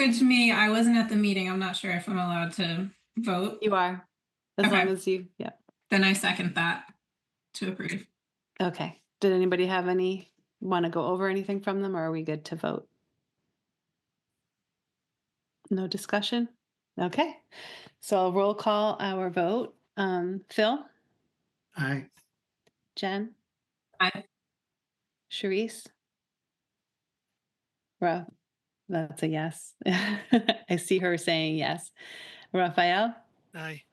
good to me. I wasn't at the meeting. I'm not sure if I'm allowed to vote. You are, as long Okay, as yeah. then I second that to approve. Okay. Did anybody have want to go over anything from them, or are we good to vote? No discussion? Okay. So I'll roll call our vote. Phil, Aye. Jen, I, Charisse, Ruff. That's a yes. I see her saying yes. Raphael? Aye.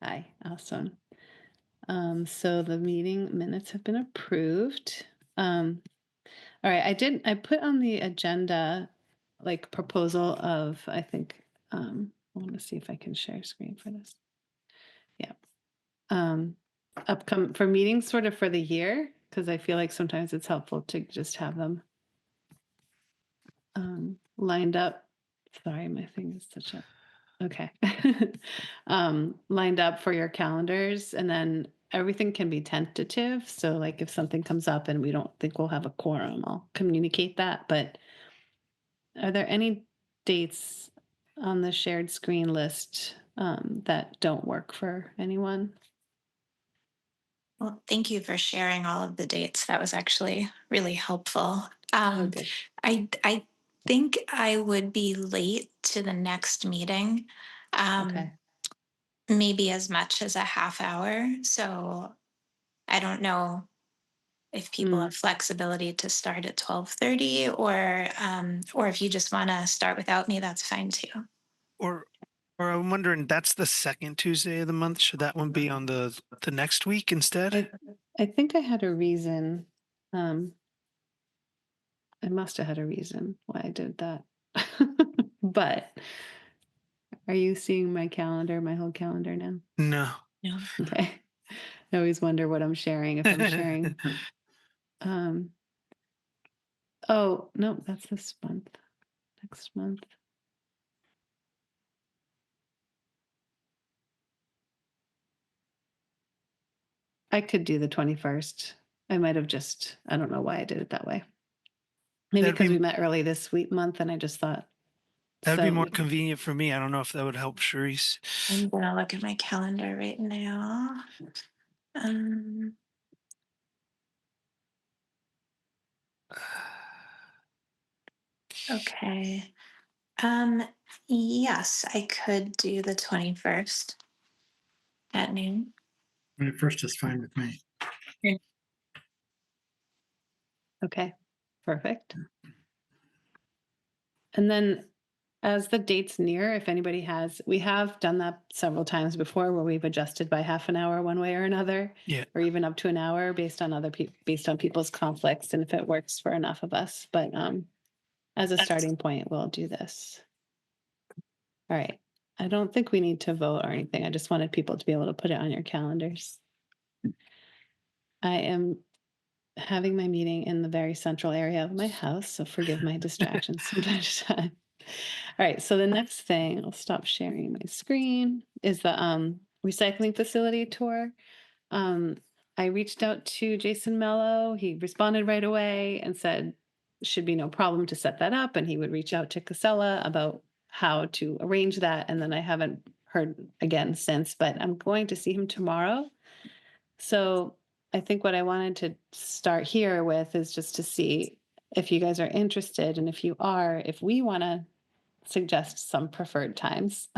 Aye. Awesome. So the meeting minutes have been approved. All right, I put on the agenda like proposal of, I think, I want to see if I can share screen for this. Yeah. Um, upcoming for meetings sort of for the year, because I feel like sometimes it's helpful to just have them lined up. Sorry, my thing is such a okay. Lined up for your calendars, and then everything can be tentative. So like if something comes up and we don't think we'll have a quorum, I'll communicate that. But are there any dates on the shared screen list that don't work for anyone? Well, thank you for sharing all of the dates. That was actually really helpful. Oh, good. I think I would be late to the next meeting, Okay. maybe as much as a half hour. So I don't know if people Mm. have flexibility to start at 12:30, or if you just want to start without me, that's fine too. Or I'm wondering, that's the second Tuesday of the month. Should that one be on the next week instead? I think I had a reason. Um, I must have had a reason why I did that. But are you seeing my calendar, my whole calendar now? No. No. Okay. I always wonder what I'm sharing if I'm sharing. Um, oh, no, that's this month. Next month. I could do the 21st. I might have just, I don't know why I did it that way. Maybe That'd because we be met early this week month and I just thought, that'd be so more convenient for me. I don't know if that would help Charisse. I'm gonna look at my calendar right now. Um, okay. Um, yes, I could do the 21st at noon. First is fine with me. okay, perfect. And then as the dates near, if anybody has, we have done that several times before where we've adjusted by half an hour one way or another, Yeah. or even up to an hour based on based on people's conflicts and if it works for enough of us. But as a starting point, we'll do this. All right. I don't think we need to vote or anything. I just wanted people to be able to put it on your calendars. I am having my meeting in the very central area of my house, so forgive my distractions from time to time. All right, so the next thing, I'll stop sharing my screen, is the recycling facility tour. Um, I reached out to Jason Mello. He responded right away and said should be no problem to set that up, and he would reach out to Casella about how to arrange that. And then I haven't heard again since, but I'm going to see him tomorrow. So I think what I wanted to start here with is just to see if you guys are interested, and if you are, if we want to suggest some preferred times.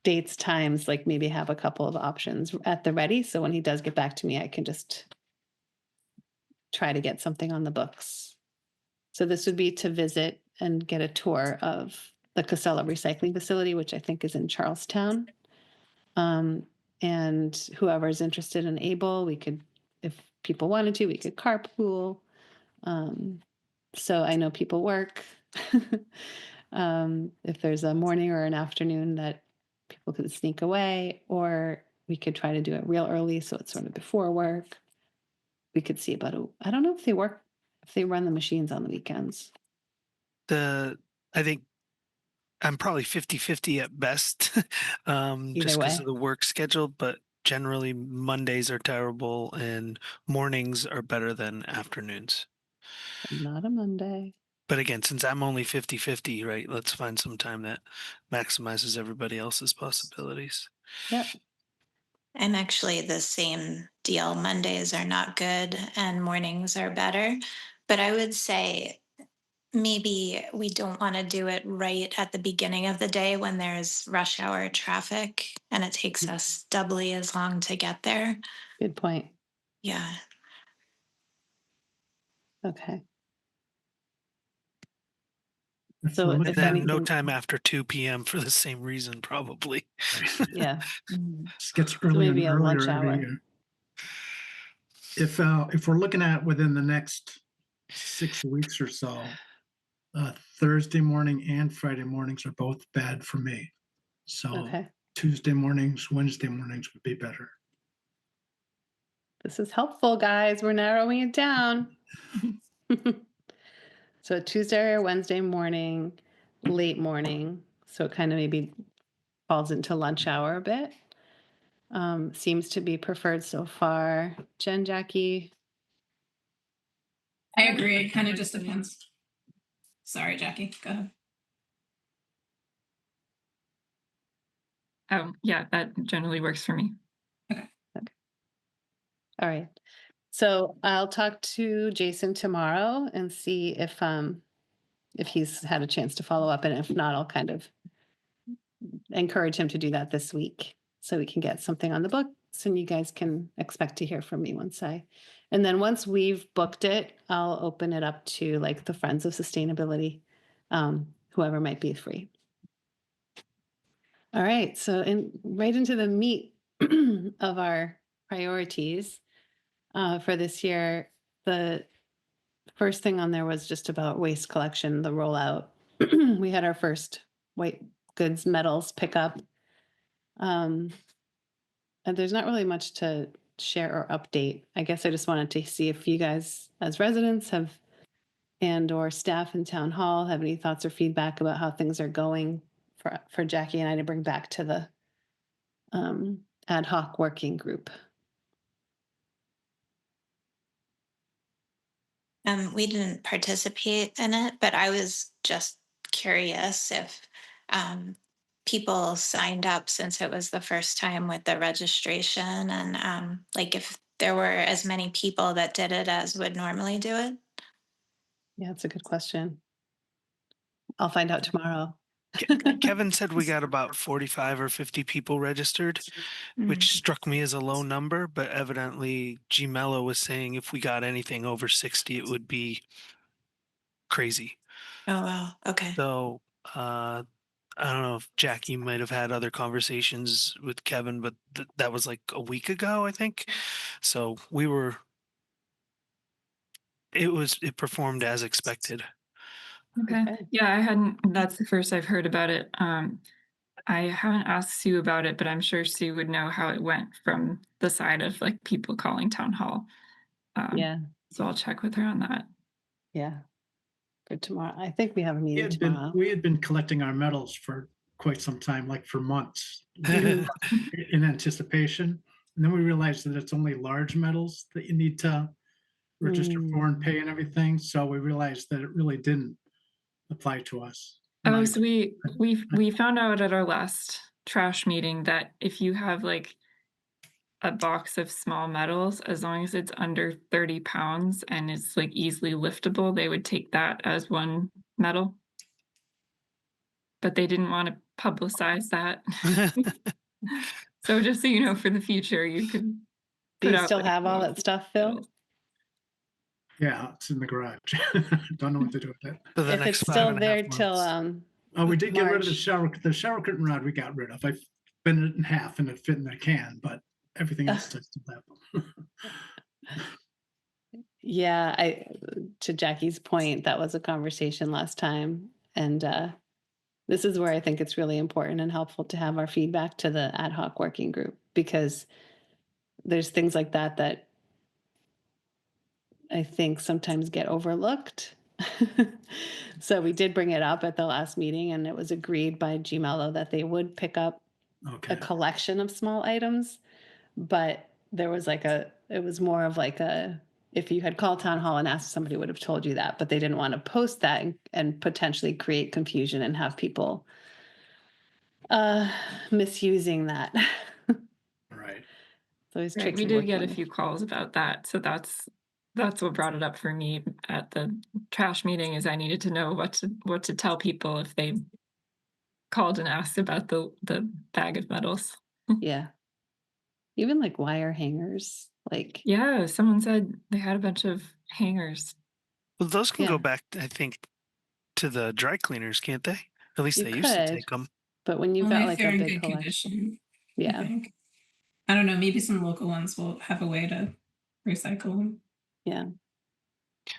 Dates, times, like maybe have a couple of options at the ready. So when he does get back to me, I can just try to get something on the books. So this would be to visit and get a tour of the Casella recycling facility, which I think is in Charlestown. And whoever's interested and able, we could, if people wanted to, we could carpool. So I know people work. If there's a morning or an afternoon that people could sneak away, or we could try to do it real early so it's sort of before work. We could see about I don't know if they work, if they run the machines on the weekends. I think I'm probably 50-50 at best, Either just because way, of the work schedule, but generally Mondays are terrible and mornings are better than afternoons. not a Monday. But again, since I'm only 50-50, right, let's find some time that maximizes everybody else's possibilities. Yep. I'm actually the same deal. Mondays are not good and mornings are better. But I would say maybe we don't want to do it right at the beginning of the day when there's rush hour traffic and it takes us doubly as long to get there. Good point. Yeah. Okay. If So we're And if looking then at no anything, time after 2 p.m. for the same reason, probably. yeah. This gets So earlier and maybe a lunch earlier every hour. year. If we're looking at within the next 6 weeks or so, Thursday morning and Friday mornings are both bad for me. So Okay. Tuesday mornings, Wednesday mornings would be better. This is helpful, guys. We're narrowing it down. So Tuesday or Wednesday morning, late morning. So it kind of maybe falls into lunch hour a bit. Seems to be preferred so far. Jen, Jackie, I agree. It kind of just depends. Sorry, Jackie. Go ahead. Oh, yeah, that generally works for me. all right. So I'll talk to Jason tomorrow and see if he's had a chance to follow up, and if not, I'll kind of encourage him to do that this week so we can get something on the books and you guys can expect to hear from me and then once we've booked it, I'll open it up to like the Friends of Sustainability, whoever might be free. All right, so right into the meat of our priorities for this year. The first thing on there was just about waste collection, the rollout. We had our first white goods metals pickup. And there's not really much to share or update. I guess I just wanted to see if you guys, as residents, have and or staff in town hall have any thoughts or feedback about how things are going for Jackie and I to bring back to the ad hoc working group. We didn't participate in it, but I was just curious if people signed up since it was the first time with the registration and like if there were as many people that did it as would normally do it. Yeah, that's a good question. I'll find out tomorrow. Kevin said we got about 45 or 50 people registered, which struck me as a low number, but evidently G Mello was saying if we got anything over 60, it would be crazy. Oh, wow. Okay. So I don't know if Jackie might have had other conversations with Kevin, but that was like a week ago, I think. So it performed as expected. Okay. Okay. Yeah, I hadn't, that's the first I've heard about it. I haven't asked Sue about it, but I'm sure Sue would know how it went from the side of like people calling town hall. Yeah, So I'll check with her on that. yeah. For tomorrow. I think we have a meeting tomorrow. We had been collecting our medals for quite some time, like for months, Mm, in anticipation. And then we realized that it's only large medals that you need to register for and mm. pay and everything. So we realized that it really didn't apply to us. Oh, Like, so we found out at our last trash meeting that if you have like a box of small metals, as long as it's under 30 pounds and it's like easily liftable, they would take that as one medal. But they didn't want to publicize that. So just so you know, for the future, you could Do put you out still like have all box that of stuff, Phil? medals. yeah, it's in the garage. Don't know what to do with it. For the If next it's five still and a half there till months. Oh, we did get rid of March. the shower curtain rod we got rid of. I bent it in half and it fit in the can, but everything else I still have. Yeah, to Jackie's point, that was a conversation last time. And this is where I think it's really important and helpful to have our feedback to the ad hoc working group, because there's things like that that I think sometimes get overlooked. So we did bring it up at the last meeting, and it was agreed by Gmello that they would pick up a Okay. collection of small items, but there was it was more of like if you had called town hall and asked, somebody would have told you that, but they didn't want to post that and potentially create confusion and have people misusing that. Right. So it's Right, we tricky did get a working with. few calls about that, so that's what brought it up for me at the trash meeting, is I needed to know what to tell people if they called and asked about the bag of metals. Yeah. Even like wire hangers, like, Yeah, someone said they had a bunch of hangers. Well, those can yeah, go back, I think, to the dry cleaners, can't they? At least you they used to could, take them. but when you've Only got if like they're a in big good collection, condition, I yeah, think. I don't know, maybe some local ones will have a way to recycle them. yeah,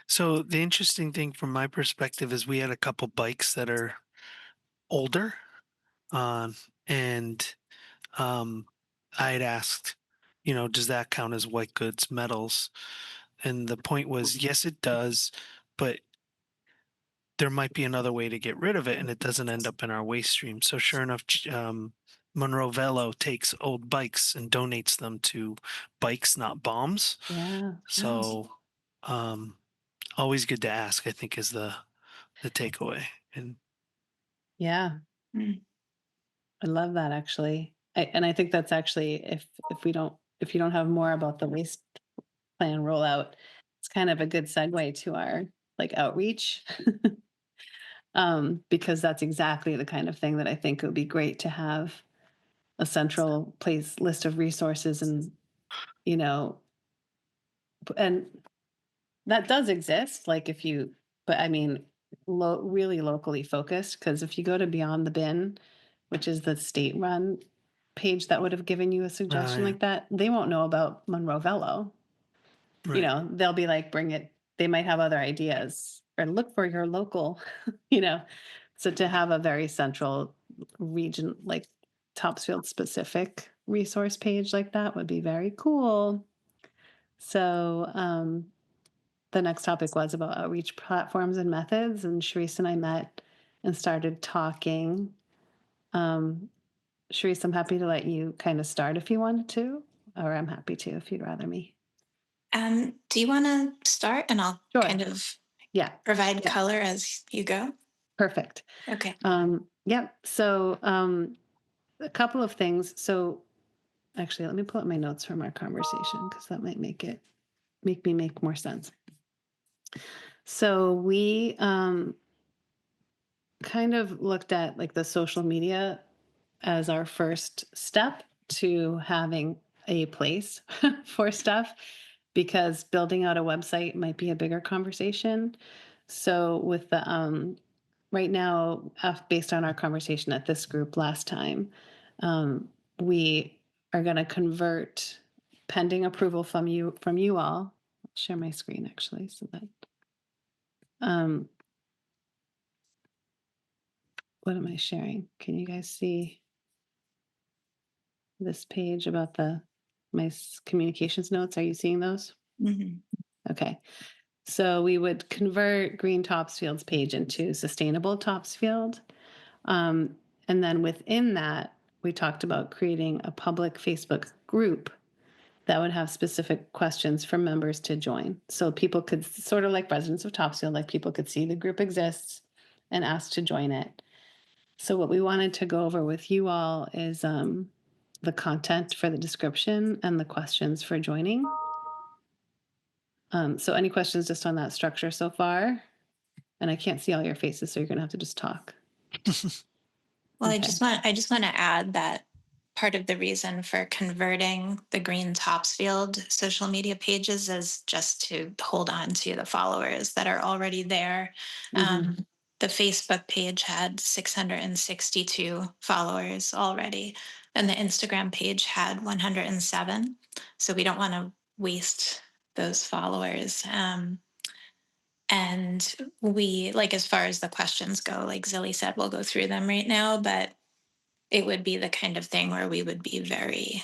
So the interesting thing from my perspective is we had a couple bikes that are older, um, and I had asked, does that count as white goods metals? And the point was, yes, it does, but there might be another way to get rid of it, and it doesn't end up in our waste stream. So sure enough, Monroe Velo takes old bikes and donates them to Bikes Not Bombs. yeah. So always good to ask, I think, is the takeaway. And Yeah, Mm. I love that actually. And I think that's actually if you don't have more about the waste plan rollout, it's kind of a good segue to our like outreach. Because that's exactly the kind of thing that I think would be great to have a central place list of resources and you know and that does exist like if you but I mean really locally focused because if you go to Beyond the Bin, which is the state run page that would have given you a suggestion yeah, like that, they won't know about Monroe Velo. right. They'll be like, bring it. They might have other ideas or look for your local, you know. So to have a very central region, like Topsfield specific resource page like that would be very cool. So the next topic was about outreach platforms and methods, and Sharice and I met and started talking. Um, Sharice, I'm happy to let you kind of start if you wanted to, or I'm happy to if you'd rather me. Do you want to start and I'll Sure. kind of Yeah. provide Yeah. color as you go? Perfect. Okay. Yeah. So a couple of things. So actually, let me pull up my notes from our conversation because that might make me make more sense. So we kind of looked at like the social media as our first step to having a place for stuff because building out a website might be a bigger conversation. So with the right now, based on our conversation at this group last time, we are going to convert pending approval from you all. I'll share my screen actually so that um, what am I sharing? Can you guys see this page about my communications notes? Are you seeing those? Mhm. Okay. So we would convert Green Topsfield's page into Sustainable Topsfield. Um, and then within that, we talked about creating a public Facebook group that would have specific questions for members to join. So people could, sort of like residents of Topsfield, like people could see the group exists and ask to join it. So what we wanted to go over with you all is the content for the description and the questions for joining. So any questions just on that structure so far? And I can't see all your faces, so you're gonna have to just talk. Well, Okay. I just want to add that part of the reason for converting the Green Topsfield social media pages is just to hold on to the followers that are already there. Mhm. The Facebook page had 662 followers already, and the Instagram page had 107. So we don't want to waste those followers. And we, like, as far as the questions go, like Zilly said, we'll go through them right now, but it would be the kind of thing where we would be very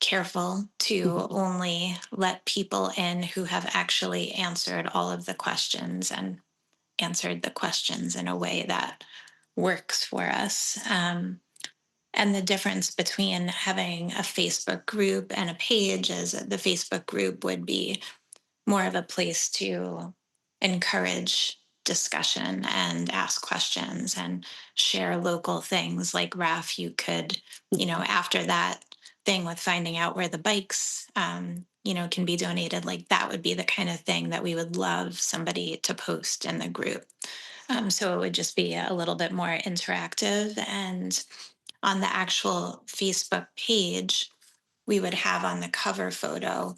careful to only let people in who have actually answered all of the questions and answered the questions in a way that works for us. And the difference between having a Facebook group and a page is that the Facebook group would be more of a place to encourage discussion and ask questions and share local things. Like Raf, you could, after that thing with finding out where the bikes, can be donated, like that would be the kind of thing that we would love somebody to post in the group. So it would just be a little bit more interactive. And on the actual Facebook page, we would have on the cover photo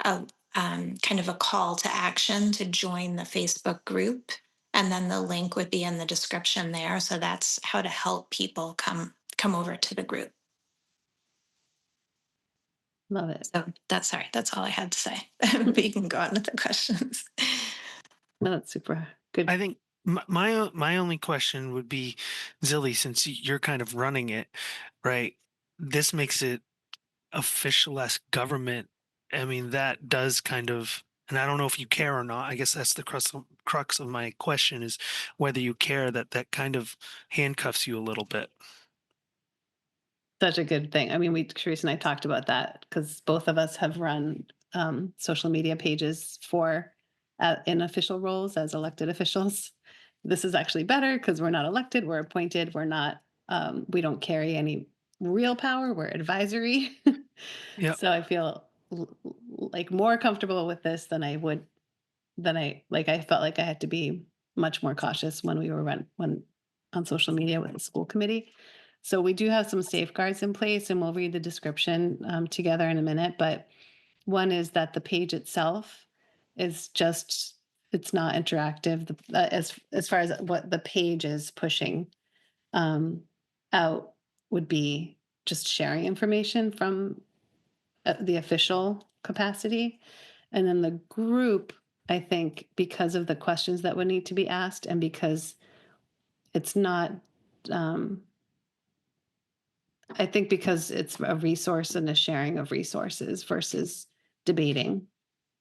a kind of a call to action to join the Facebook group. And then the link would be in the description there. So that's how to help people come over to the group. Love it. So that's all I had to say. But you can go on with the questions. No, that's super good. I think my only question would be, Zilly, since you're kind of running it, right? This makes it official as government. I mean, that does kind of, and I don't know if you care or not. I guess that's the crux of my question is whether you care that that kind of handcuffs you a little bit. Such a good thing. I mean, Teresa and I talked about that because both of us have run social media pages for in official roles as elected officials. This is actually better because we're not elected, we're appointed, we're not, we don't carry any real power, we're advisory. Yep. So I feel like more comfortable with this than I would, I felt like I had to be much more cautious when we were when on social media with the school committee. So we do have some safeguards in place, and we'll read the description together in a minute. But one is that the page itself is just, it's not interactive. As far as what the page is pushing out would be just sharing information from the official capacity. And then the group, I think, because of the questions that would need to be asked, and because it's not, I think because it's a resource and a sharing of resources versus debating,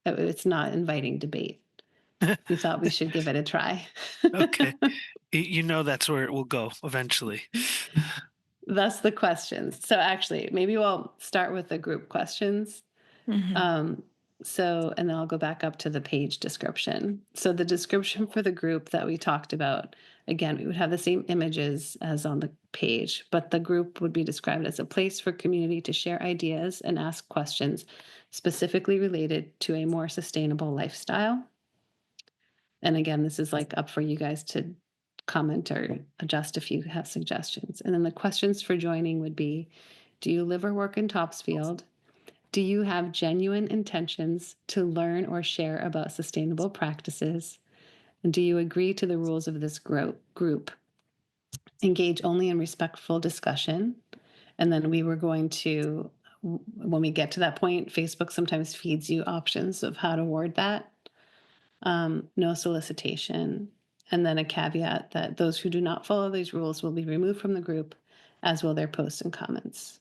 it's not inviting debate. We thought we should give it a try. Okay. You know that's where it will go eventually. That's the questions. So actually, maybe we'll start with the group questions. Mhm. And then I'll go back up to the page description. So the description for the group that we talked about, again, we would have the same images as on the page, but the group would be described as a place for community to share ideas and ask questions specifically related to a more sustainable lifestyle. And again, this is like up for you guys to comment or adjust if you have suggestions. And then the questions for joining would be, do you live or work in Topsfield? Do you have genuine intentions to learn or share about sustainable practices? And do you agree to the rules of this group? Engage only in respectful discussion. And then we were going to, when we get to that point, Facebook sometimes feeds you options of how to word that. No solicitation. And then a caveat that those who do not follow these rules will be removed from the group, as will their posts and comments.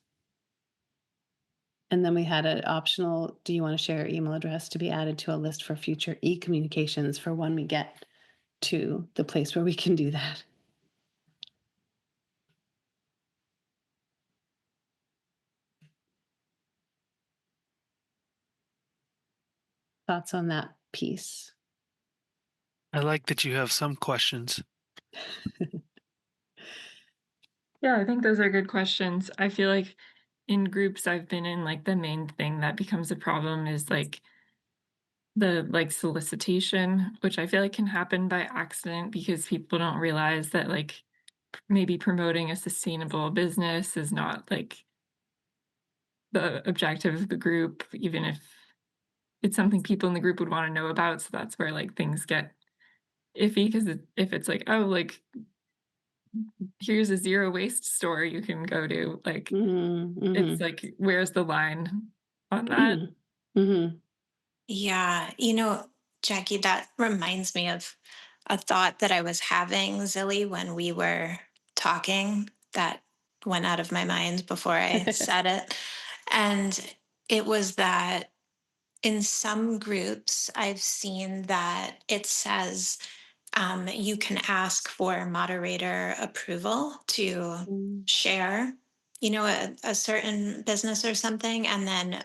And then we had an optional, do you want to share your email address to be added to a list for future e-communications for when we get to the place where we can do that? Thoughts on that piece? I like that you have some questions. Yeah, I think those are good questions. I feel like in groups I've been in, like the main thing that becomes a problem is like the solicitation, which I feel like can happen by accident because people don't realize that like maybe promoting a sustainable business is not like the objective of the group, even if it's something people in the group would want to know about. So that's where like things get iffy because if it's like, oh, like here's a zero waste store you can go to, like it's like where's the line on that? Yeah, Jackie, that reminds me of a thought that I was having, Zilly, when we were talking that went out of my mind before I said it. And it was that in some groups, I've seen that it says you can ask for moderator approval to share, a certain business or something. And then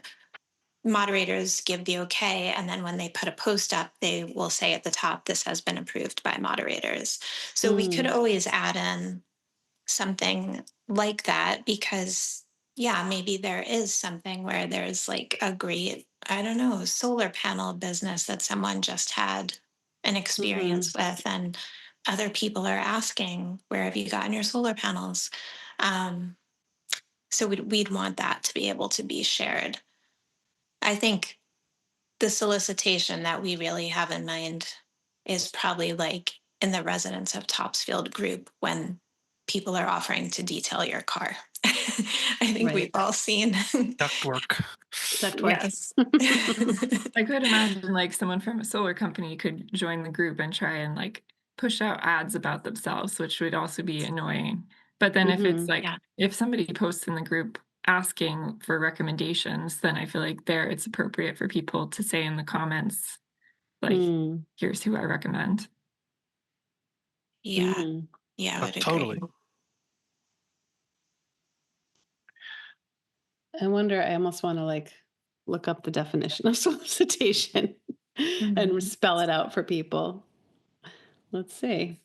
moderators give the okay, and then when they put a post up, they will say at the top, this has been approved by moderators. So we could Mm, always add in something like that, because yeah, maybe there is something where there's like a great, I don't know, solar panel business that someone just had an experience with, and other people are asking, where have you gotten your solar panels? um, so we'd want that to be able to be shared. I think the solicitation that we really have in mind is probably like in the residents of Topsfield group, when people are offering to detail your car. I think we've right. all seen. Ductwork. Ductwork. Yes. I could imagine like someone from a solar company could join the group and try and like push out ads about themselves, which would also be annoying. But then if it's Mhm. like, Yeah. if somebody posts in the group asking for recommendations, then I feel like there it's appropriate for people to say in the comments, like, Mm, here's who I recommend. Yeah. mm. Yeah, I would agree. Totally. I wonder, I almost want to like look up the definition of solicitation and Mhm. spell it out for people. Let's see.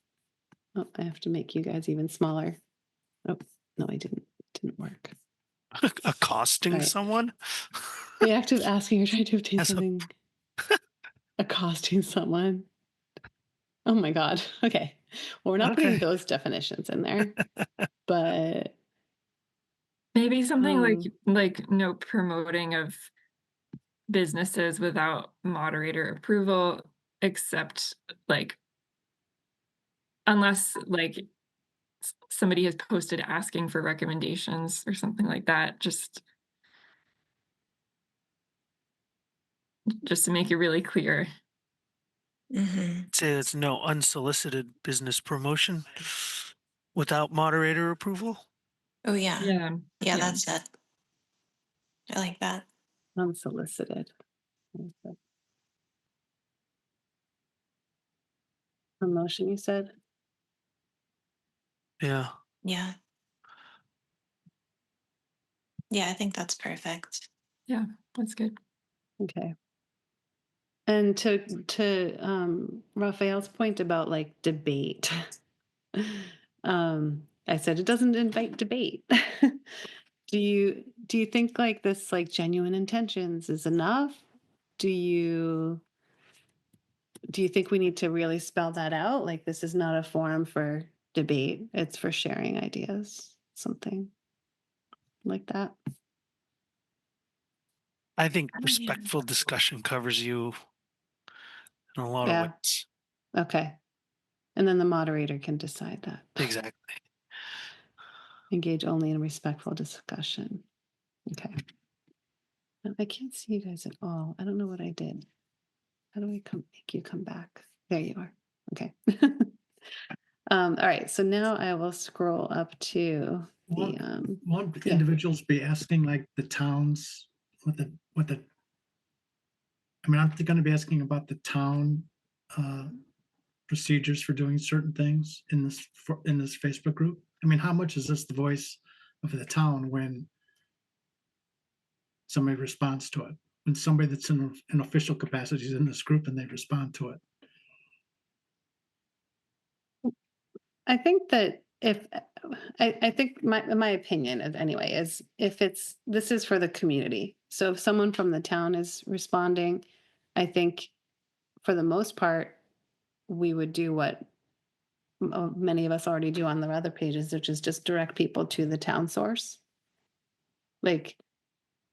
Oh, I have to make you guys even smaller. Oh, no, I didn't. It didn't work. Accosting Right. someone. The act of asking or trying to obtain As a- something, accosting someone. Oh my God. Okay. Well, we're not putting Okay. those definitions in there, but Maybe something um, like no promoting of businesses without moderator approval, except like unless like somebody has posted asking for recommendations or something like that, just to make it really clear. Mhm. Say it's no unsolicited business promotion without moderator approval. Oh, yeah. Yeah. Yeah, Yeah. that's it. I like that. unsolicited. Promotion, you said? Yeah. Yeah. Yeah, I think that's perfect. Yeah, that's good. Okay. And to Raphael's point about like debate, I said it doesn't invite debate. Do you think like this like genuine intentions is enough? Do you do you think we need to really spell that out? Like this is not a forum for debate, it's for sharing ideas, something like that. I think Oh, yeah. respectful discussion covers you in a lot of Yeah. ways. Okay. And then the moderator can decide that. Exactly. Engage only in respectful discussion. Okay. I can't see you guys at all. I don't know what I did. How do I make you come back? There you are. Okay. All right. So now I will scroll up to the Won't yeah. individuals be asking like the towns, what the, I mean, aren't they gonna be asking about the town uh, procedures for doing certain things in this Facebook group? I mean, how much is this the voice of the town when somebody responds to it? When somebody that's in an official capacity is in this group and they respond to it? I think that if I think my opinion of anyway is if this is for the community. So if someone from the town is responding, I think for the most part we would do what many of us already do on the other pages, which is just direct people to the town source. Like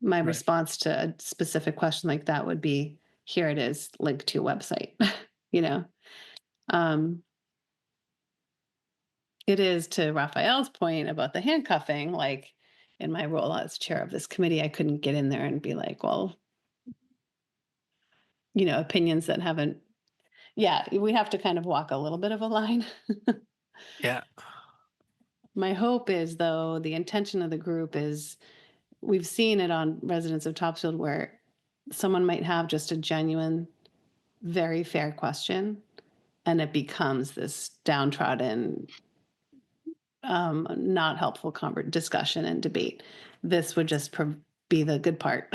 my Right. response to a specific question like that would be, here it is, link to website, you know. Um, it is to Raphael's point about the handcuffing, like in my role as chair of this committee, I couldn't get in there and be like, well, opinions that haven't, yeah, we have to kind of walk a little bit of a line. Yeah. My hope is, though, the intention of the group is we've seen it on residents of Topsfield where someone might have just a genuine, very fair question, and it becomes this downtrodden, not helpful discussion and debate. This would just be the good part.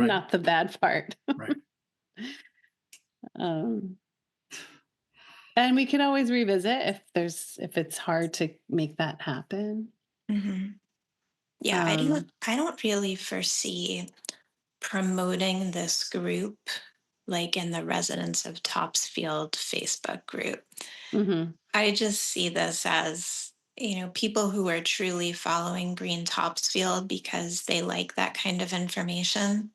Right. not the bad part. Right. Um, and we can always revisit if it's hard to make that happen. Mhm. Yeah, I don't really foresee promoting this group like in the Residents of Topsfield Facebook group. Mhm, I just see this as, people who are truly following Green Topsfield because they like that kind of information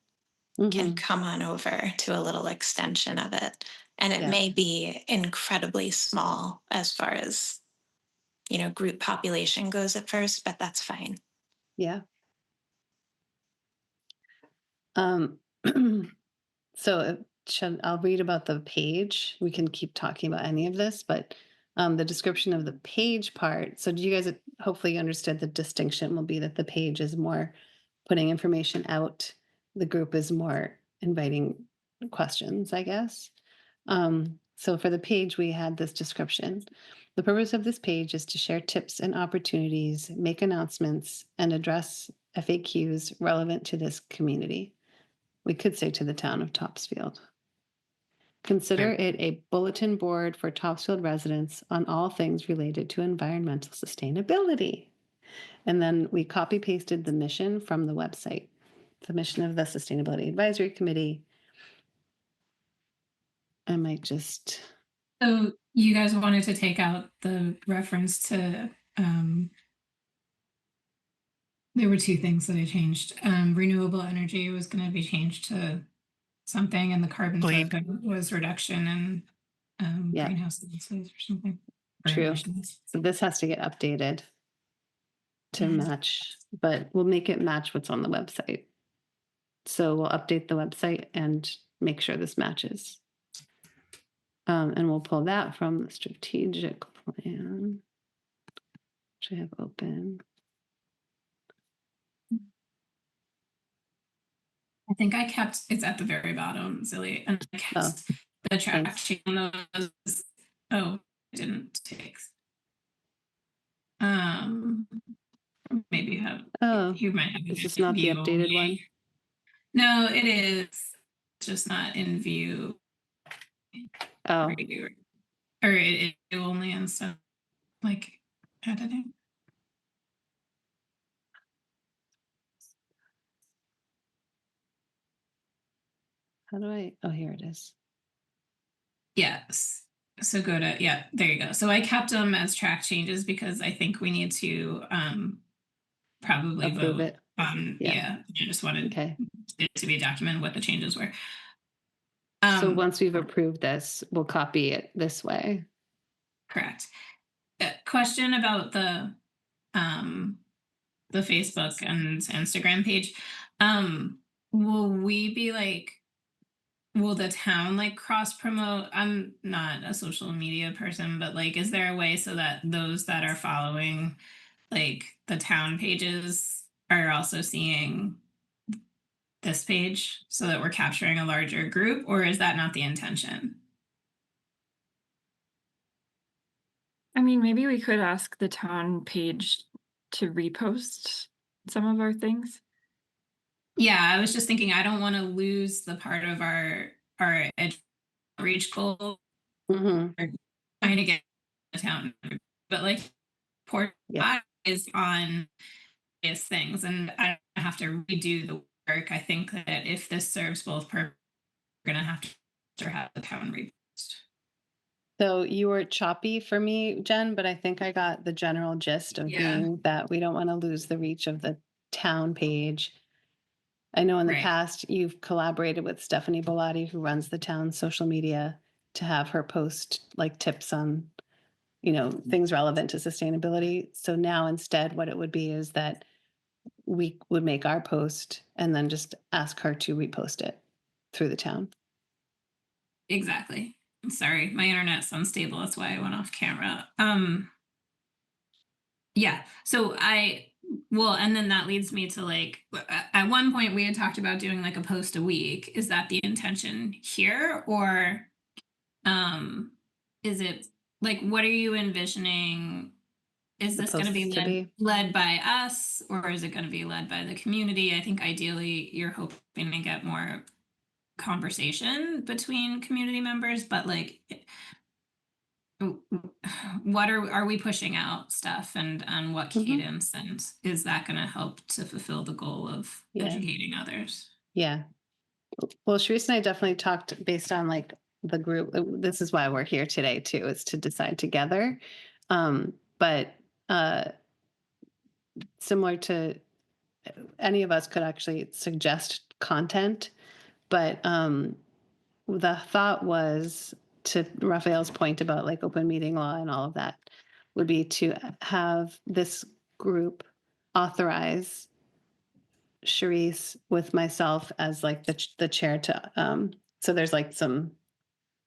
can mhm, come on over to a little extension of it. And it yeah, may be incredibly small as far as, group population goes at first, but that's fine. yeah. Um, so I'll read about the page. We can keep talking about any of this, but the description of the page part. So do you guys hopefully understood the distinction will be that the page is more putting information out. The group is more inviting questions, I guess. So for the page, we had this description. The purpose of this page is to share tips and opportunities, make announcements, and address FAQs relevant to this community. We could say to the town of Topsfield. Consider it a bulletin board for Topsfield residents on all things related to environmental sustainability. And then we copy pasted the mission from the website, the mission of the Sustainability Advisory Committee. I might just, So you guys wanted to take out the reference to, there were two things that I changed. Renewable energy was going to be changed to something, and the carbon Clean. footprint was reduction in Yeah. greenhouse gases or something. Or True. emissions. So this has to get updated to Mhm. match, but we'll make it match what's on the website. So we'll update the website and make sure this matches. And we'll pull that from the strategic plan, which I have open. I think I kept it's at the very bottom, Zilly, and I kept Oh, the track thanks. sheet on those. Oh, I didn't take. Maybe you have. Oh, You might have is it this in not the view updated only. one? No, it is. It's just not in view. Oh, Regular. Or it only and stuff like editing. how do I? Oh, here it is. Yes. So go to, yeah, there you go. So I kept them as track changes because I think we need to probably Approve vote. it. Yeah. Yeah. I just wanted Okay. it to be a document what the changes were. So once we've approved this, we'll copy it this way. Correct. Question about the Facebook and Instagram page. Will we be like, will the town like cross promote? I'm not a social media person, but like, is there a way so that those that are following like the town pages are also seeing this page so that we're capturing a larger group, or is that not the intention? I mean, maybe we could ask the town page to repost some of our things. Yeah, I was just thinking I don't want to lose the part of our outreach goal Mm-hmm. or trying to get the town, but like port Yeah. is on various things, and I don't have to redo the work. I think that if this serves both purposes, we're gonna have to have the town repost. So you were choppy for me, Jen, but I think I got the general gist of Yeah. being that we don't want to lose the reach of the town page. I know in the Right. past you've collaborated with Stephanie Bellotti, who runs the town's social media, to have her post like tips on, things relevant to sustainability. So now instead, what it would be is that we would make our post and then just ask her to repost it through the town. Exactly. Sorry, my internet's unstable. That's why I went off camera. Yeah. So and then that leads me to like, at one point we had talked about doing like a post a week. Is that the intention here, or is it like, what are you envisioning is this going to be supposed to be. led by us, or is it going to be led by the community? I think ideally you're hoping to get more conversation between community members, but like what are we pushing out stuff, and what Mhm. cadence, and is that going to help to fulfill the goal of Yeah. educating others? Yeah. Well, Sharice and I definitely talked based on like the group. This is why we're here today too, is to decide together. But similar to any of us could actually suggest content, but the thought was, to Raphael's point about like open meeting law and all of that, would be to have this group authorize Sharice with myself as like the chair to so there's like some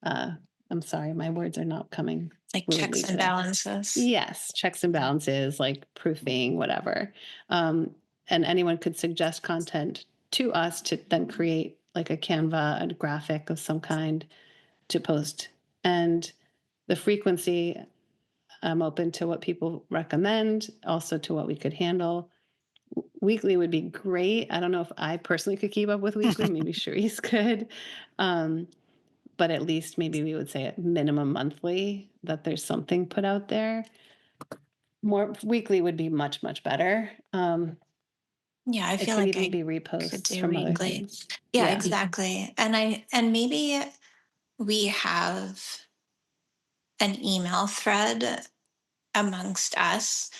I'm sorry, my words are not coming Like fluidly checks and today. balances. Yes, checks and balances, like proofing, whatever. And anyone could suggest content to us to then create like a Canva, a graphic of some kind to post. And the frequency, I'm open to what people recommend, also to what we could handle. Weekly would be great. I don't know if I personally could keep up with weekly. Maybe Sharice could. But at least maybe we would say at minimum monthly that there's something put out there. More weekly would be much, much better. Yeah, I It feel can like even I be could reposts do from other weekly. things. Yeah, Yeah. exactly. And maybe we have an email thread amongst us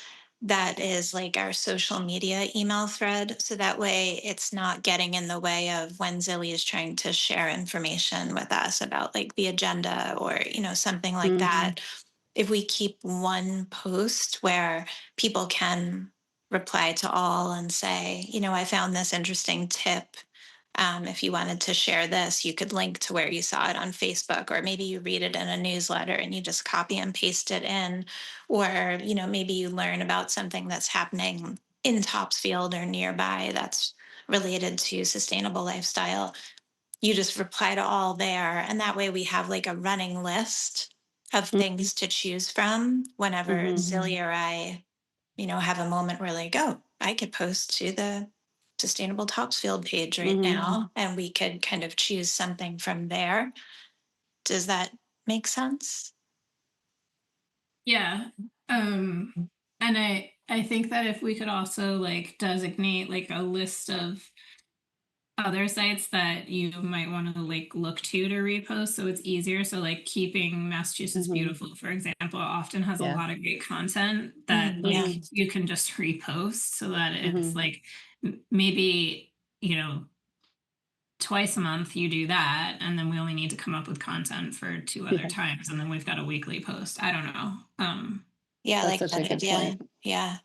that is like our social media email thread. So that way it's not getting in the way of when Zilly is trying to share information with us about like the agenda or, something like that. If we keep one post where people can reply to all and say, I found this interesting tip. If you wanted to share this, you could link to where you saw it on Facebook, or maybe you read it in a newsletter and you just copy and paste it in, or maybe you learn about something that's happening in Topsfield or nearby that's related to sustainable lifestyle. You just reply to all there, and that way we have like a running list of things to choose from whenever Zilly or I have a moment where like, oh, I could post to the Sustainable Topsfield page right now, and we could kind of choose something from there. Does that make sense? Yeah. And I think that if we could also like designate like a list of other sites that you might want to like look to repost, so it's easier. So like keeping Massachusetts Beautiful, for example, often has a Yeah. lot of great content that Yeah. like you can just repost, so that it's like maybe, twice a month you do that, and then we only need to come up with content for two other Yeah. times, and then we've got a weekly post. I don't know. Yeah, I That's like such a that good idea. point. Yeah.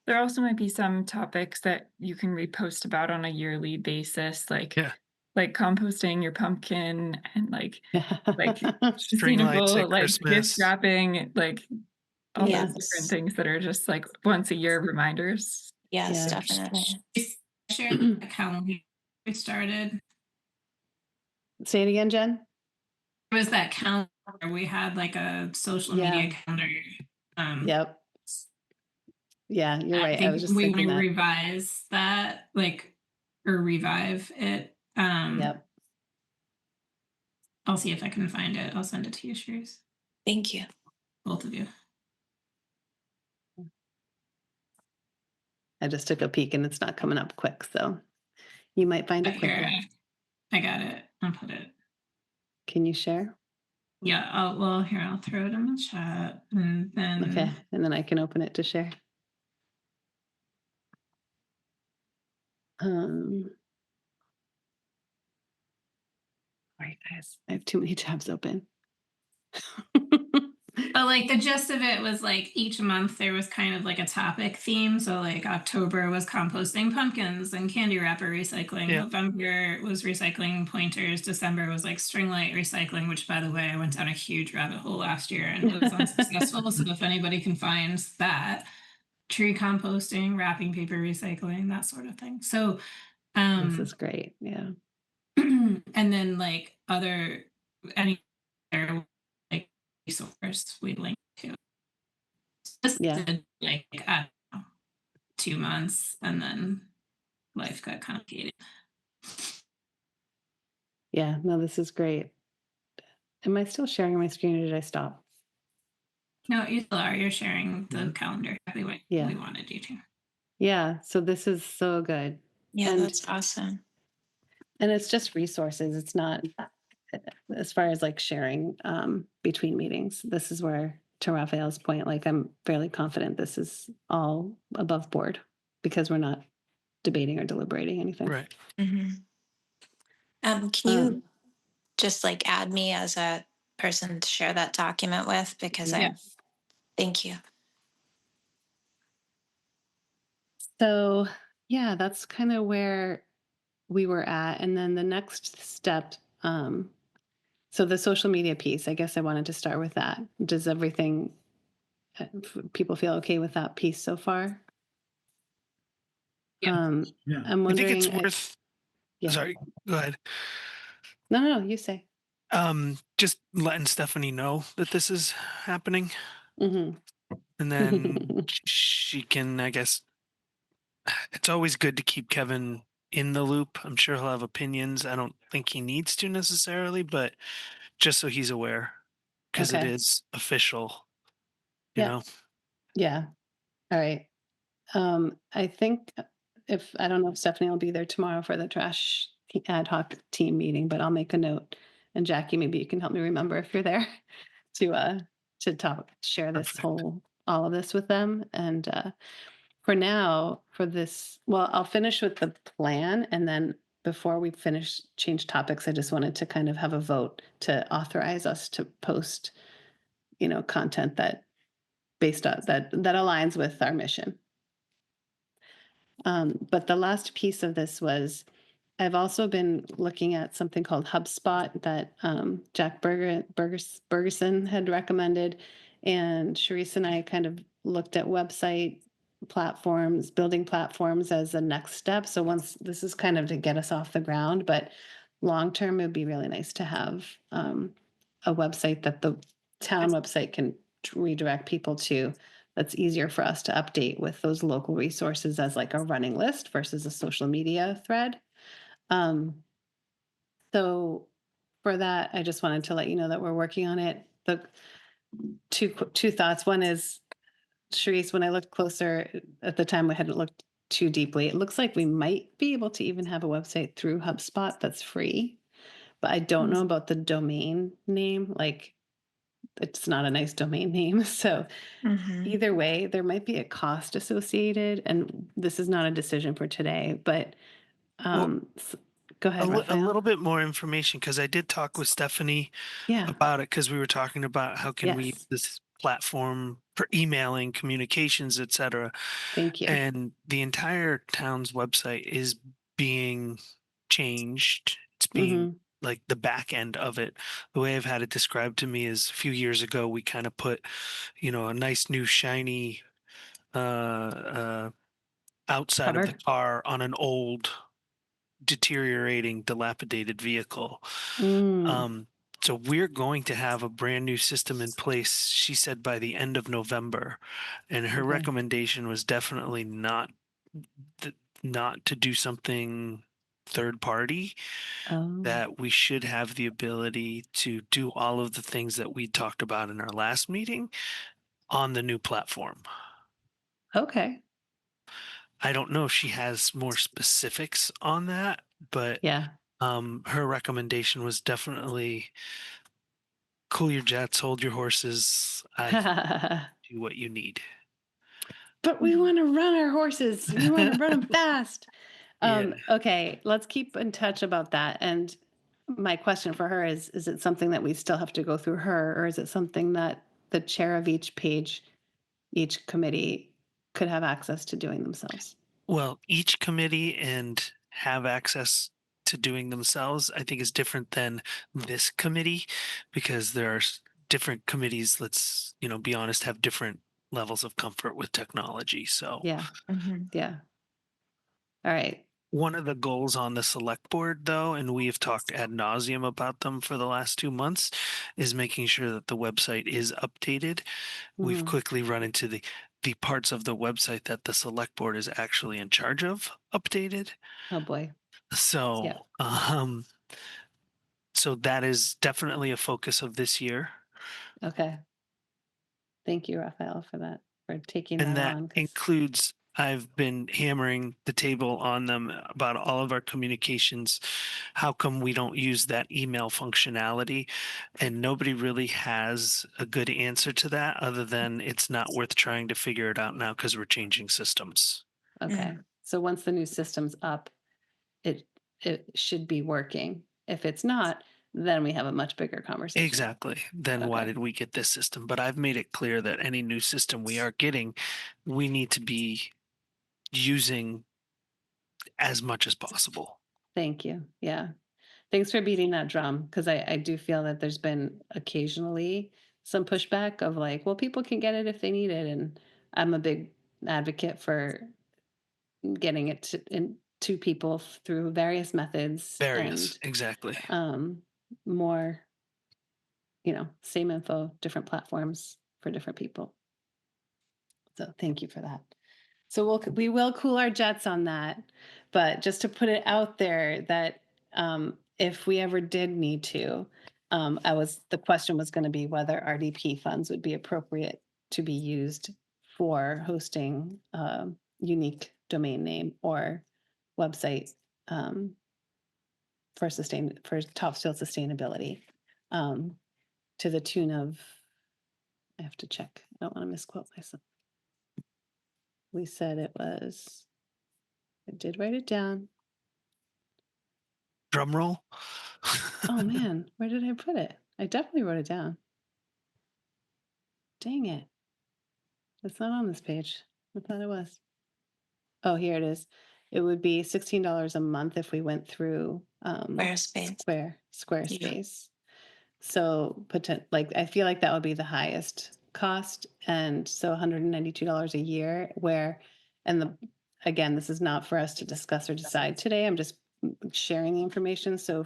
There also might be some topics that you can repost about on a yearly basis, like Yeah. composting your pumpkin and like String lights sustainable at like gift Christmas. wrapping, like all those Yes. different things that are just like once a year reminders. Yes, Yeah. definitely. Share account we started. Say it again, Jen. It was that calendar. We had like a social media calendar. Yep. Yeah, you're I right. I was think just we thinking want to that. revise that, like, or revive it. Yep. I'll see if I can find it. I'll send it to you, Shrews. Thank you. Both of you. I just took a peek and it's not coming up quick, so you might find it Here, quicker. I got it. I'll put it. Can you share? Yeah. Well, here, I'll throw it in the chat, and then Okay, and then I can open it to share. All right, guys, I have too many tabs open. But like the gist of it was like each month there was kind of like a topic theme. So like October was composting pumpkins and candy wrapper recycling. Yeah. November was recycling pointers. December was like string light recycling, which by the way, I went down a huge rabbit hole last year and it was unsuccessful. So if anybody can find that, tree composting, wrapping paper recycling, that sort of thing. So This is great. Yeah. and then like any other like resource we link to. Just Yeah. like, I don't know, 2 months, and then life got complicated. Yeah. No, this is great. Am I still sharing my screen or did I stop? No, you still are. You're sharing the Mhm. calendar exactly what Yeah. we wanted you to. Yeah. So this is so good. Yeah, And that's awesome. and it's just resources. It's not as far as like sharing between meetings. This is where, to Raphael's point, like I'm fairly confident this is all above board because we're not debating or deliberating anything. Right. Mhm. Can Um, you just like add me as a person to share that document with? Because I yes. thank you. So yeah, that's kind of where we were at. And then the next step, so the social media piece, I guess I wanted to start with that. Does everything, people feel okay with that piece so far? Yep. Yeah. I'm I think it's wondering, worth. yeah, Sorry. Go ahead. no, you say. Just letting Stephanie know that this is happening, Hmm. and then she can, I guess, it's always good to keep Kevin in the loop. I'm sure he'll have opinions. I don't think he needs to necessarily, but just so he's aware, because it Okay. is official, you Yeah. know. Yeah. All right. I think if I don't know if Stephanie will be there tomorrow for the ad hoc team meeting, but I'll make a note. And Jackie, maybe you can help me remember if you're there to share this Perfect. all of this with them. And for now, for this, well, I'll finish with the plan, and then before we finish change topics, I just wanted to kind of have a vote to authorize us to post, content that based on that aligns with our mission. But the last piece of this was I've also been looking at something called HubSpot that Jack Bergerson had recommended. And Sharice and I kind of looked at website platforms, building platforms as the next step. So once this is kind of to get us off the ground, but long term, it would be really nice to have a website that the town website can redirect people to, that's easier for us to update with those local resources as like a running list versus a social media thread. Um, so for that, I just wanted to let you know that we're working on it. The two thoughts. One is, Sharice, when I looked closer at the time, we hadn't looked too deeply. It looks like we might be able to even have a website through HubSpot that's free, but I don't know about the domain name. Like, it's not a nice domain name. So Mhm. either way, there might be a cost associated, and this is not a decision for today, but Well, go ahead, a Raphael. little bit more information, because I did talk with Stephanie Yeah. about it, because we were talking about how can we use Yes. this platform for emailing, communications, etc. Thank you. And the entire town's website is being changed. It's being Hmm. like the back end of it. The way I've had it described to me is a few years ago, we kind of put, a nice new shiny outside of the Cover. car on an old, deteriorating, dilapidated vehicle. Mm, Um, so we're going to have a brand new system in place, she said, by the end of November. And her okay. recommendation was definitely th- not to do something third party, Oh, that we should have the ability to do all of the things that we talked about in our last meeting on the new platform. okay. I don't know if she has more specifics on that, but Yeah. her recommendation was definitely cool your jets, hold your horses. I do what you need. But we want to run our horses. We want to run them fast. Yeah. Okay, let's keep in touch about that. And my question for her is it something that we still have to go through her, or is it something that the chair of each page, each committee could have access to doing themselves? Well, each committee and have access to doing themselves, I think, is different than this committee, because there are different committees, let's, be honest, have different levels of comfort with technology. So, Yeah. Mhm. Yeah. All right. One of the goals on the select board, though, and we have talked ad nauseum about them for the last 2 months, is making sure that the website is updated. We've Mhm. quickly run into the parts of the website that the select board is actually in charge of updated. Oh, boy. So, Yeah. so that is definitely a focus of this year. Okay. Thank you, Raphael, for that, for taking And that that on. 'Cause includes, I've been hammering the table on them about all of our communications. How come we don't use that email functionality? And nobody really has a good answer to that other than it's not worth trying to figure it out now because we're changing systems. Okay. So once the new system's up, it it should be working. If it's not, then we have a much bigger conversation. Exactly. Then why Okay. did we get this system? But I've made it clear that any new system we are getting, we need to be using as much as possible. Thank you. Yeah. Thanks for beating that drum because I do feel that there's been occasionally some pushback of like, well, people can get it if they need it. And I'm a big advocate for getting it to people through various methods Various, and exactly. um, more, same info, different platforms for different people. So thank you for that. So we will cool our jets on that, but just to put it out there that if we ever did need to, the question was going to be whether RDP funds would be appropriate to be used for hosting unique domain name or website for Topsfield sustainability um, to the tune of. I have to check. I don't want to misquote myself. We said it was. I did write it down. Drum roll. Oh man, where did I put it? I definitely wrote it down. Dang it. It's not on this page. I thought it was. Oh, here it is. It would be $16 a month if we went through Squarespace. Yeah. Squarespace. So like I feel like that would be the highest cost, and so $192 a year. Again, this is not for us to discuss or decide today. I'm just sharing the information. So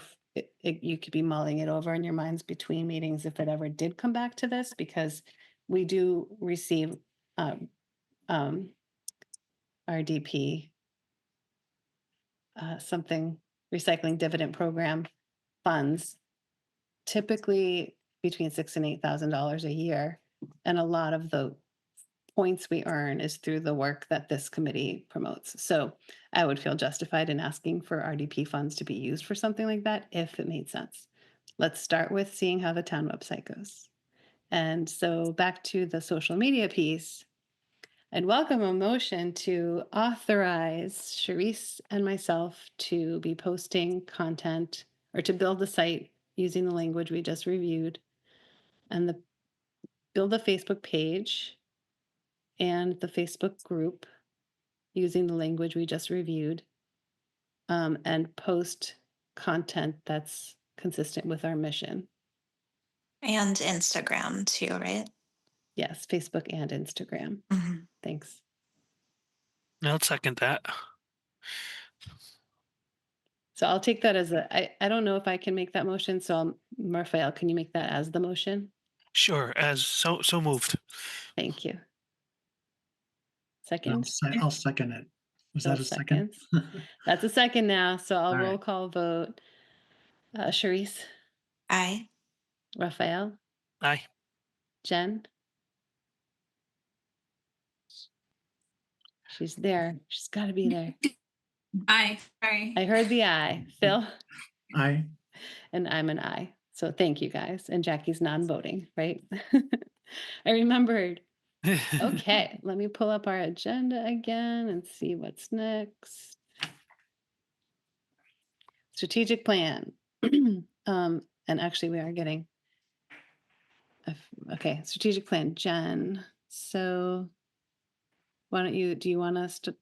you could be mulling it over in your minds between meetings if it ever did come back to this, because we do receive um, um, RDP, something recycling dividend program funds, typically between $6,000 and $8,000 a year, and a lot of the points we earn is through the work that this committee promotes. So I would feel justified in asking for RDP funds to be used for something like that if it made sense. Let's start with seeing how the town website goes. And so back to the social media piece, I'd welcome a motion to authorize Charisse and myself to be posting content or to build the site using the language we just reviewed and build a Facebook page and the Facebook group using the language we just reviewed, and post content that's consistent with our mission. And Instagram too, right? Yes, Facebook and Instagram. Mhm. Thanks. I'll second that. So I'll take that I don't know if I can make that motion. So Raphael, can you make that as the motion? Sure, as so moved. Thank you. And Second? I'll second it. Was Bill that a second? seconds. That's a second now. So I'll All roll right. call vote. Charisse, Aye. Raphael, Aye. Jen. She's there. She's got to be there. Aye. Sorry. I heard the aye. Phil? Aye. And I'm an aye. So thank you guys. And Jackie's non-voting, right? I remembered. Okay, let me pull up our agenda again and see what's next. Strategic plan. And actually we are getting okay, strategic plan, Jen. So do you want us to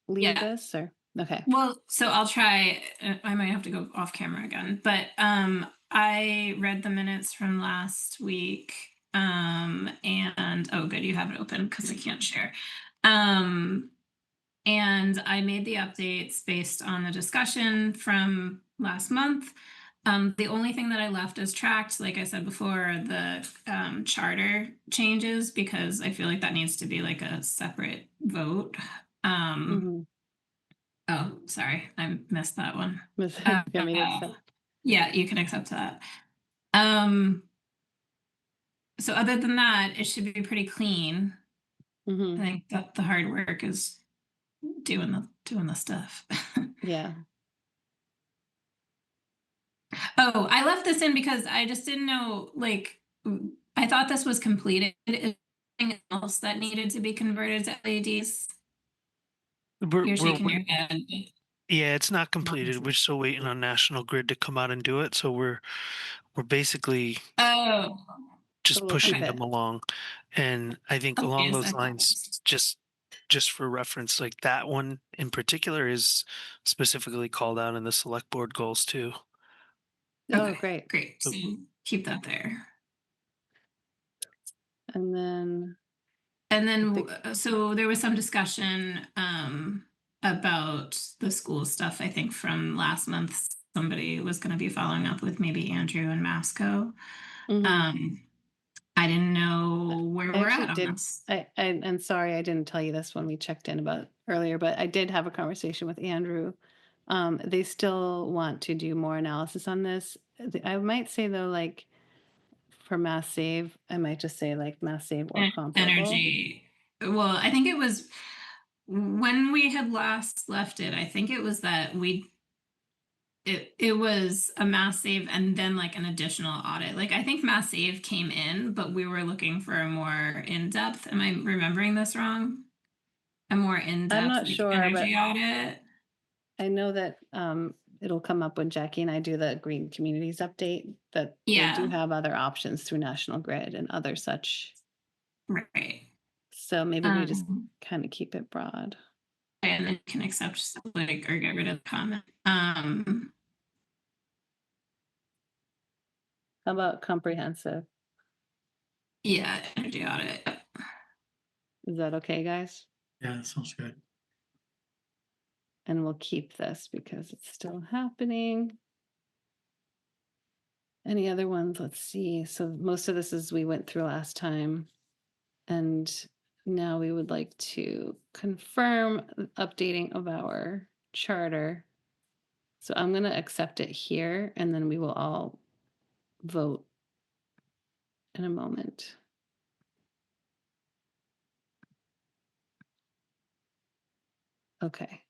lead Yeah. this or okay? Well, so I'll try. I might have to go off camera again, but I read the minutes from last week. And oh, good, you have it open because I can't share. Um, and I made the updates based on the discussion from last month. The only thing that I left as tracked, like I said before, are the charter changes, because I feel like that needs to be like a separate vote. Mhm. Oh, sorry, I missed that one. Was Uh, you want me to accept? yeah, you can accept that. Um, so other than that, it should be pretty clean. I Mhm. think that the hard work is doing the stuff. Yeah. Oh, I left this in because I just didn't know, like, I thought this was completed. Is there anything else that needed to be converted to LEDs? You're We're shaking your head. yeah, it's not completed. We're still waiting on National Grid to come out and do it. So we're basically Oh, So just we'll keep pushing okay. them it. along. And I think along Okay, so those I thought lines, just for reference, like that one in particular is specifically called out in the select board goals too. Oh, okay, great. great. So keep that there. And then And I then, think so there was some discussion about the school stuff. I think from last month, somebody was going to be following up with maybe Andrew and Masco. mhm. I didn't know where I we're actually at on did. this. And sorry, I didn't tell you this when we checked in about earlier, but I did have a conversation with Andrew. They still want to do more analysis on this. I might say though, like for Mass Save, I might just say like Mass Save or comparable. Energy. Well, I think it was when we had last left it. I think it was that it was a mass save and then like an additional audit. Like I think mass save came in, but we were looking for a more in-depth. Am I remembering this wrong? A more I'm in-depth not like sure, energy but audit. I know that it'll come up when Jackie and I do the Green Communities update that they do Yeah, have other options through National Grid and other such. right. So maybe we just Um, kind of keep it broad. and then you can accept like or get rid of the comment. How about comprehensive? Yeah, energy audit. Is that okay, guys? Yeah, that sounds good. And we'll keep this because it's still happening. Any other ones? Let's see. So most of this is we went through last time. And now we would like to confirm updating of our charter. So I'm going to accept it here and then we will all vote in a moment. Okay.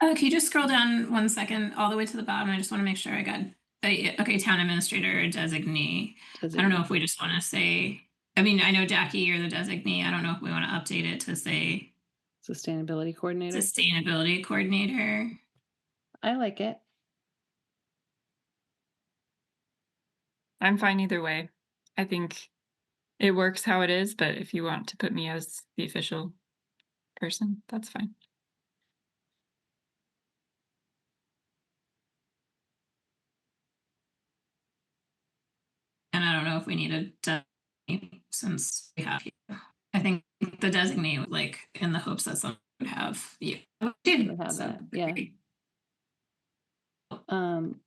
Oh, can you just scroll down 1 second all the way to the bottom? I just want to make sure I got okay, town administrator designee. I don't know Designate. if we just want to say, I mean, I know Jackie, you're the designee. I don't know if we want to update it to say Sustainability coordinator. sustainability coordinator. I like it. I'm fine either way. I think it works how it is, but if you want to put me as the official person, that's fine. And I don't know if we need a designee since we have you. I think the designee would like in the hopes that someone would have you. We have So that. Yeah. great. Um,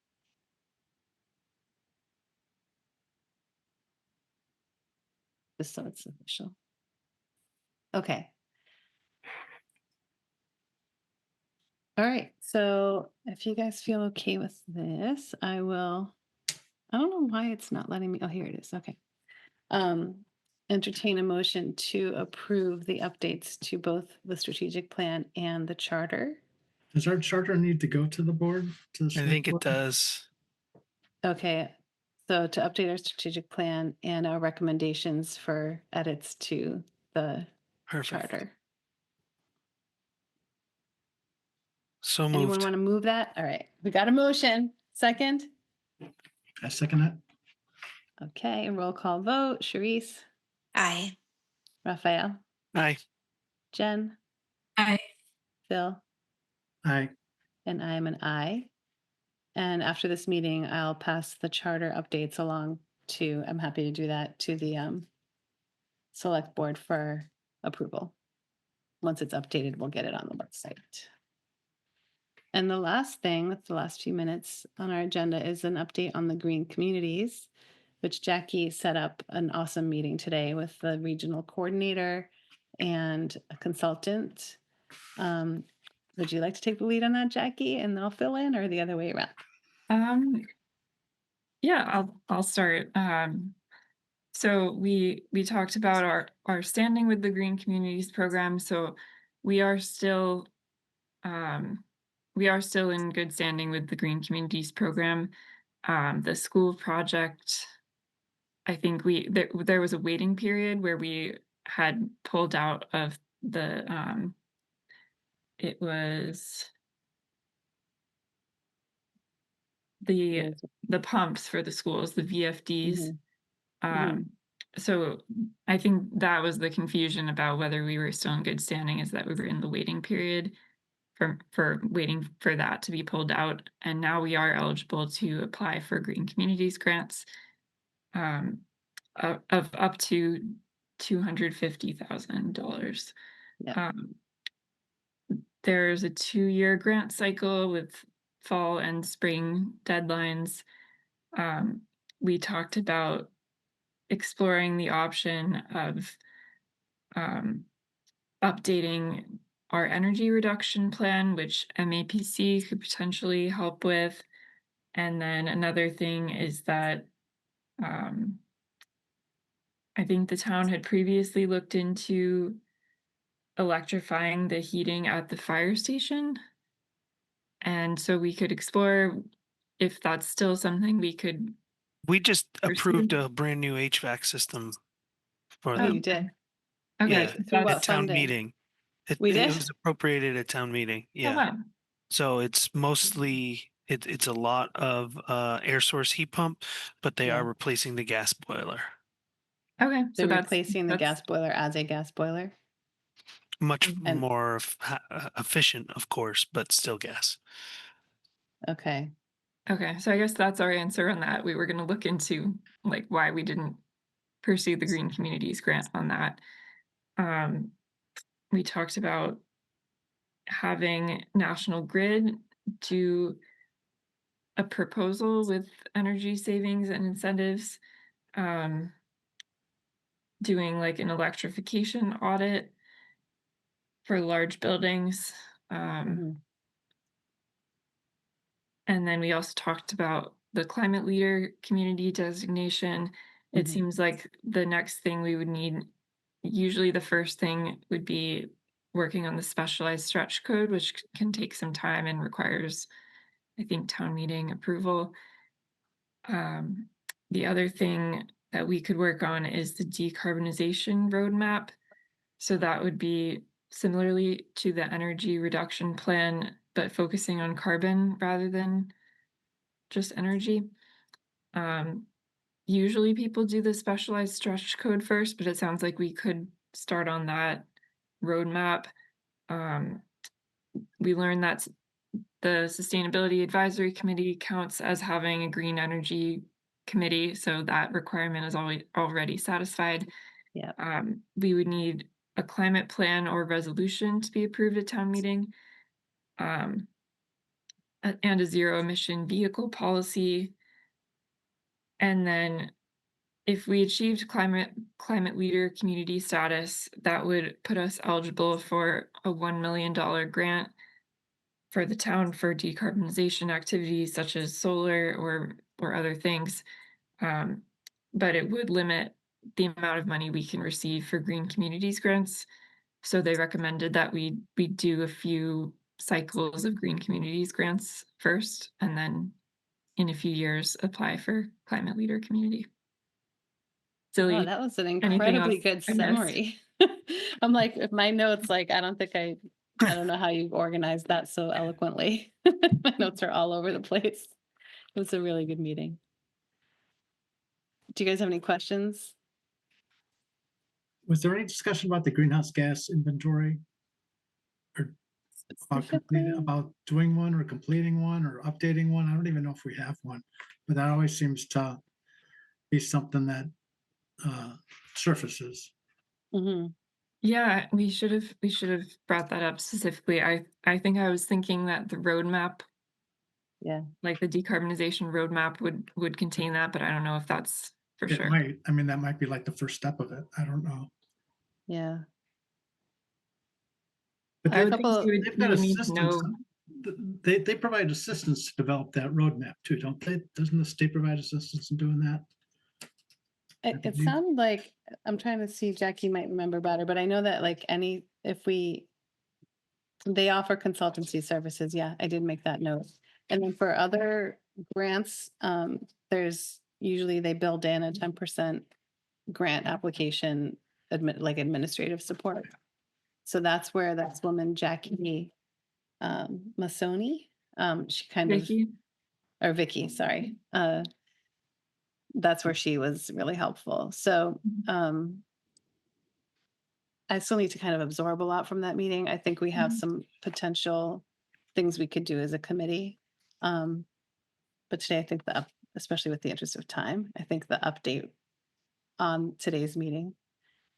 just so it's official. Okay. All right. So if you guys feel okay with this, I will. I don't know why it's not letting me. Oh, here it is. Okay. Entertain a motion to approve the updates to both the strategic plan and the charter. Does our charter need to go to the board, to the I select think it board? does. Okay. So to update our strategic plan and our recommendations for edits to the Perfect. charter. So Anyone moved. want to move that? All right. We got a motion. Second. I second that. Okay. Roll call vote. Charisse, Aye. Raphael, Aye. Jen, I Phil, Aye. and I am an I. And after this meeting, I'll pass the charter updates along to, I'm happy to do that, to the select board for approval. once it's updated, we'll get it on the website. And the last thing, that's the last few minutes on our agenda, is an update on the green communities, which Jackie set up an awesome meeting today with the regional coordinator and a consultant. Would you like to take the lead on that, Jackie, and I'll fill in, or the other way around? Yeah, I'll start. So we talked about our standing with the Green Communities program. So we are still in good standing with the Green Communities program. The school project, I think there was a waiting period where we had pulled out of the it was the pumps for the schools, the VFDs. Mhm. So I think that was the confusion about whether we were still in good standing, is that we were in the waiting period for waiting for that to be pulled out. And now we are eligible to apply for Green Communities grants um, of up to $250,000. Yeah. There's a 2-year grant cycle with fall and spring deadlines. We talked about exploring the option of updating our energy reduction plan, which MAPC could potentially help with. And then another thing is that I think the town had previously looked into electrifying the heating at the fire station. And so we could explore if that's still something we could We just approved pursue. a brand new HVAC system for Oh, them. you did? Okay, Yeah, so Through at what town funding? meeting. We It did? was appropriated at town meeting. oh Yeah. wow. So it's mostly it's a lot of air source heat pump, but they Yeah. are replacing the gas boiler. Okay, so They're replacing the gas boiler as a gas boiler? Much And more efficient, of course, but still gas. okay. okay. So I guess that's our answer on that. We were going to look into like why we didn't pursue the Green Communities grant on that. We talked about having National Grid do a proposal with energy savings and incentives, doing like an electrification audit for large buildings. Mhm. And then we also talked about the climate leader community designation. It Mhm. seems like the next thing we would need, usually the first thing would be working on the specialized stretch code, which can take some time and requires, I think, town meeting approval. The other thing that we could work on is the decarbonization roadmap. So that would be similarly to the energy reduction plan, but focusing on carbon rather than just energy. Usually people do the specialized stretch code first, but it sounds like we could start on that roadmap. Um, we learned that the Sustainability Advisory Committee counts as having a green energy committee, so that requirement is already satisfied. Yeah. We would need a climate plan or resolution to be approved at town meeting, and a zero emission vehicle policy. And then if we achieved climate leader community status, that would put us eligible for a $1 million grant for the town for decarbonization activities such as solar or other things. But it would limit the amount of money we can receive for green communities grants. So they recommended that we do a few cycles of green communities grants first, and then in a few years apply for climate leader community. Oh, Silly. that was an Anything incredibly else good I missed? summary. I'm like, if my notes, like, I don't know how you organized that so eloquently. My notes are all over the place. It was a really good meeting. Do you guys have any questions? Was there any discussion about the greenhouse gas inventory? Or Specifically? about doing one or completing one or updating one? I don't even know if we have one, but that always seems to be something that surfaces. Mhm. Yeah, we should have brought that up specifically. I think I was thinking that the roadmap, Yeah, like the decarbonization roadmap would contain that, but I don't know if that's for It sure. might, I mean, that might be like the first step of it. I don't know. yeah. But I they've, would think Couple, they've you got would need to assistance. know. They provide assistance to develop that roadmap too, don't they? Doesn't the state provide assistance in doing that? it believe- sounded like, I'm trying to see, Jackie might remember better, but I know that like they offer consultancy services. Yeah, I did make that note. And then for other grants, there's usually they build in a 10% grant application, like administrative support. So that's where that's woman Jackie Masoni, she kind of, Vicky? or Vicky, sorry. That's where she was really helpful. So I still need to kind of absorb a lot from that meeting. I think we have Mhm. some potential things we could do as a committee. Um, but today, I think especially with the interest of time, I think the update on today's meeting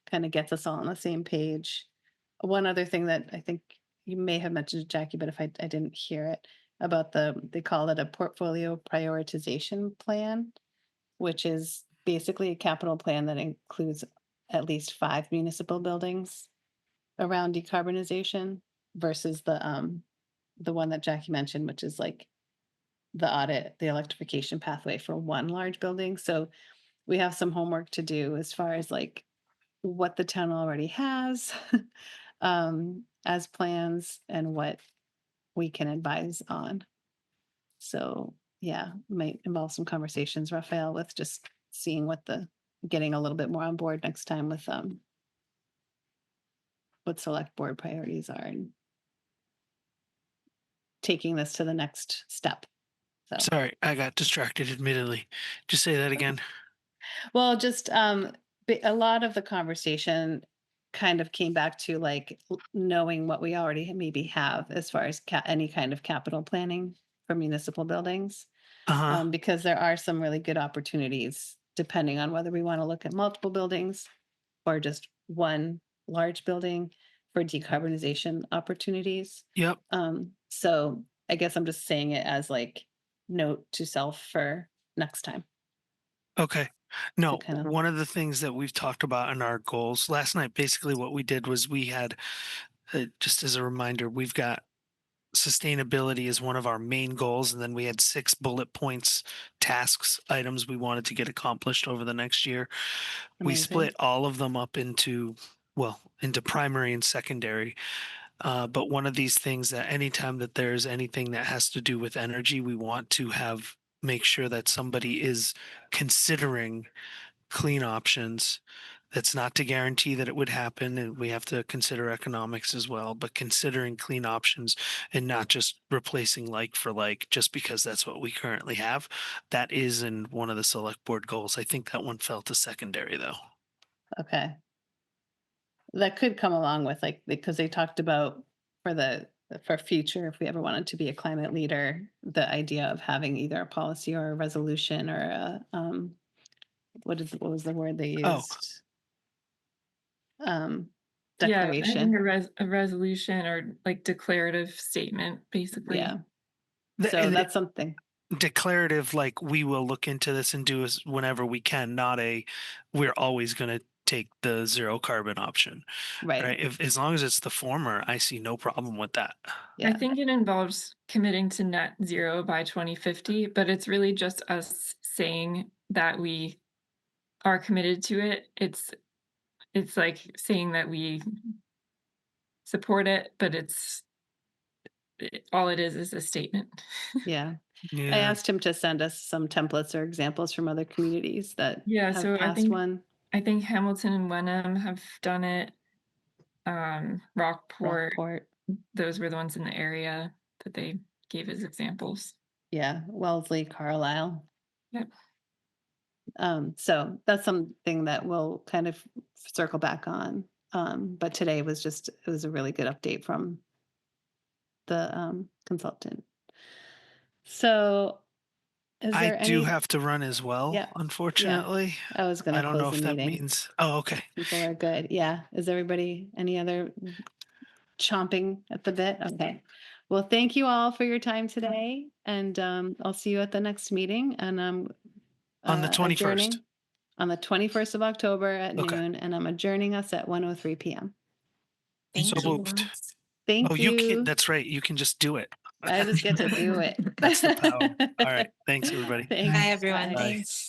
kind of gets us all on the same page. One other thing that I think you may have mentioned, Jackie, but if I didn't hear it, about they call it a portfolio prioritization plan, which is basically a capital plan that includes at least 5 municipal buildings around decarbonization versus the one that Jackie mentioned, which is like the electrification pathway for one large building. So we have some homework to do as far as like what the town already has as plans and what we can advise on. So yeah, might involve some conversations, Raphael, with just seeing getting a little bit more on board next time with what select board priorities are and taking this to the next step. So, Sorry, I got distracted, admittedly. Just say that again. well, just a lot of the conversation kind of came back to like knowing what we already maybe have as far as any kind of capital planning for municipal buildings, Uh-huh. because there are some really good opportunities depending on whether we want to look at multiple buildings or just one large building for decarbonization opportunities. Yep. So I guess I'm just saying it as like note to self for next time Okay. to No, kind of, one of the things that we've talked about in our goals last night, basically what we did was we had, just as a reminder, we've got sustainability is one of our main goals. And then we had 6 bullet points, tasks, items we wanted to get accomplished over the next year. We amazing. split all of them up into primary and secondary. But one of these things that anytime that there's anything that has to do with energy, we want to make sure that somebody is considering clean options. That's not to guarantee that it would happen, and we have to consider economics as well, but considering clean options and not just replacing like for like just because that's what we currently have. That is in one of the select board goals. I think that one fell to secondary though. Okay. That could come along with like, because they talked about for future, if we ever wanted to be a climate leader, the idea of having either a policy or a resolution or what was the word they Oh, used? Um, Yeah, I think declaration. a resolution or like declarative statement, basically. Yeah. So and that's something. declarative, like we will look into this and do as whenever we can, not we're always going to take the zero carbon option, Right. right? If as long as it's the former, I see no problem with that. I Yeah. think it involves committing to net zero by 2050, but it's really just us saying that we are committed to it. It's like saying that we support it, but all it is a statement. Yeah. I Yeah. asked him to send us some templates or examples from other communities that Yeah, have so passed one. I think Hamilton and Wenham have done it. Rockport, Rockport. those were the ones in the area that they gave as examples. Yeah. Wellesley, Carlisle. Yep. So that's something that we'll kind of circle back on. But today it was a really good update from the consultant. So Is I there do any, have to run as well, Yeah, unfortunately. I was I gonna don't know close if the that meeting. means, oh, okay. People are good. Yeah. Is everybody, any other chomping at the bit? Okay. Well, thank you all for your time today, and I'll see you at the next meeting, and I'm On the 21st. adjourning on the 21st of October at Okay. noon, and I'm adjourning us at 1:03 PM. Thank So you. moved. Thank Oh, you can, you. that's right. You can just do it. I just get to do it. That's the power. All right. Thanks, everybody. Thanks. Bye, everyone. Bye. Thanks.